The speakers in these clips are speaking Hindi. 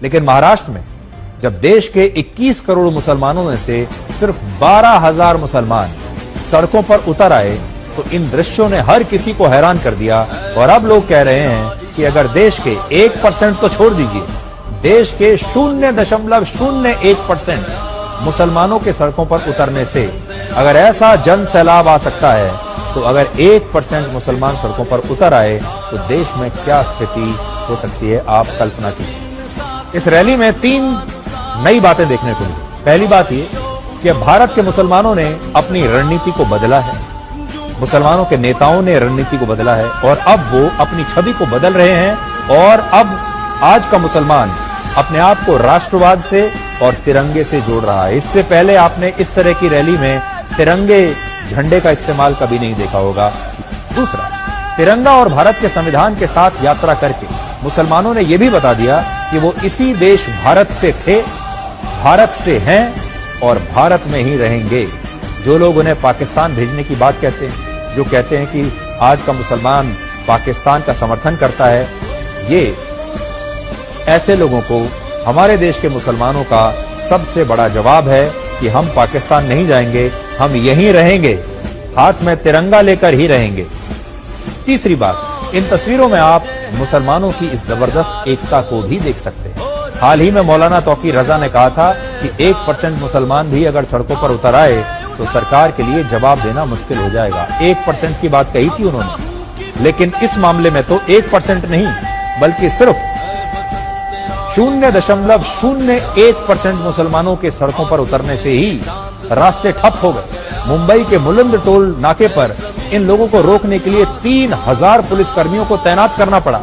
लेकिन महाराष्ट्र में जब देश के 21 करोड़ मुसलमानों में से सिर्फ 12,000 मुसलमान सड़कों पर उतर आए तो इन दृश्यों ने हर किसी को हैरान कर दिया। और अब लोग कह रहे हैं कि अगर देश के 1% तो छोड़ दीजिए, देश के 0.01% मुसलमानों के सड़कों पर उतरने से अगर ऐसा जन सैलाब आ सकता है, तो अगर 1% मुसलमान सड़कों पर उतर आए तो देश में क्या स्थिति हो सकती है, आप कल्पना कीजिए। इस रैली में 3 नई बातें देखने को मिली। पहली बात ये कि भारत के मुसलमानों ने अपनी रणनीति को बदला है, मुसलमानों के नेताओं ने रणनीति को बदला है और अब वो अपनी छवि को बदल रहे हैं। और अब आज का मुसलमान अपने आप को राष्ट्रवाद से और तिरंगे से जोड़ रहा है। इससे पहले आपने इस तरह की रैली में तिरंगे झंडे का इस्तेमाल कभी नहीं देखा होगा। दूसरा, तिरंगा और भारत के संविधान के साथ यात्रा करके मुसलमानों ने यह भी बता दिया कि वो इसी देश भारत से थे, भारत से हैं और भारत में ही रहेंगे। जो लोग उन्हें पाकिस्तान भेजने की बात कहते हैं, जो कहते हैं कि आज का मुसलमान पाकिस्तान का समर्थन करता है, ये ऐसे लोगों को हमारे देश के मुसलमानों का सबसे बड़ा जवाब है कि हम पाकिस्तान नहीं जाएंगे, हम यहीं रहेंगे, हाथ में तिरंगा लेकर ही रहेंगे। तीसरी बात, इन तस्वीरों में आप मुसलमानों की इस जबरदस्त एकता को भी देख सकते हैं। हाल ही में मौलाना तौकीर रजा ने कहा था कि 1% मुसलमान भी अगर सड़कों पर उतर आए तो सरकार के लिए जवाब देना मुश्किल हो जाएगा। 1% की बात कही थी उन्होंने, लेकिन इस मामले में तो 1% नहीं बल्कि सिर्फ 0.01% मुसलमानों के सड़कों पर उतरने से ही रास्ते ठप हो गए। मुंबई के मुलंद टोल नाके पर इन लोगों को रोकने के लिए 3000 पुलिसकर्मियों को तैनात करना पड़ा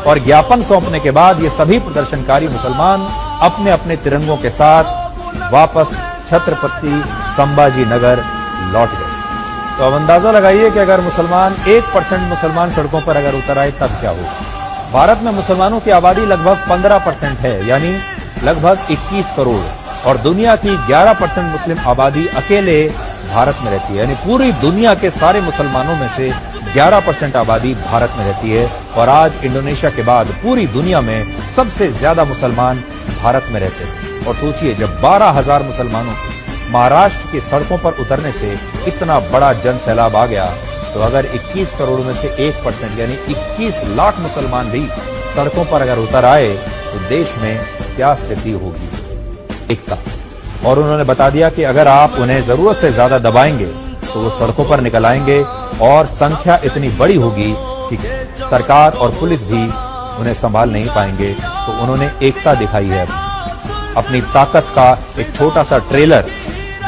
और ज्ञापन सौंपने के बाद ये सभी प्रदर्शनकारी मुसलमान अपने अपने तिरंगों के साथ वापस छत्रपति संभाजी नगर लौट गए। तो अब अंदाजा लगाइए कि अगर 1% मुसलमान सड़कों पर अगर उतर आए तब क्या होगा। भारत में मुसलमानों की आबादी लगभग 15% है, यानी लगभग 21 करोड़, और दुनिया की 11% मुस्लिम आबादी अकेले भारत में रहती है। यानी पूरी दुनिया के सारे मुसलमानों में से 11% आबादी भारत में रहती है। और आज इंडोनेशिया के बाद पूरी दुनिया में सबसे ज्यादा मुसलमान भारत में रहते हैं। और सोचिए, जब 12,000 मुसलमानों को महाराष्ट्र की सड़कों पर उतरने से इतना बड़ा जन सैलाब आ गया, तो अगर 21 करोड़ में से 1% यानी 21 लाख मुसलमान भी सड़कों पर अगर उतर आए तो देश में क्या स्थिति होगी, एकता। और उन्होंने बता दिया कि अगर आप उन्हें जरूरत से ज्यादा दबाएंगे तो वो सड़कों पर निकल आएंगे और संख्या इतनी बड़ी होगी कि सरकार और पुलिस भी उन्हें संभाल नहीं पाएंगे। तो उन्होंने एकता दिखाई है। अपनी ताकत का एक छोटा सा ट्रेलर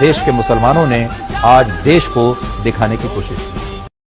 देश के मुसलमानों ने आज देश को दिखाने की कोशिश की।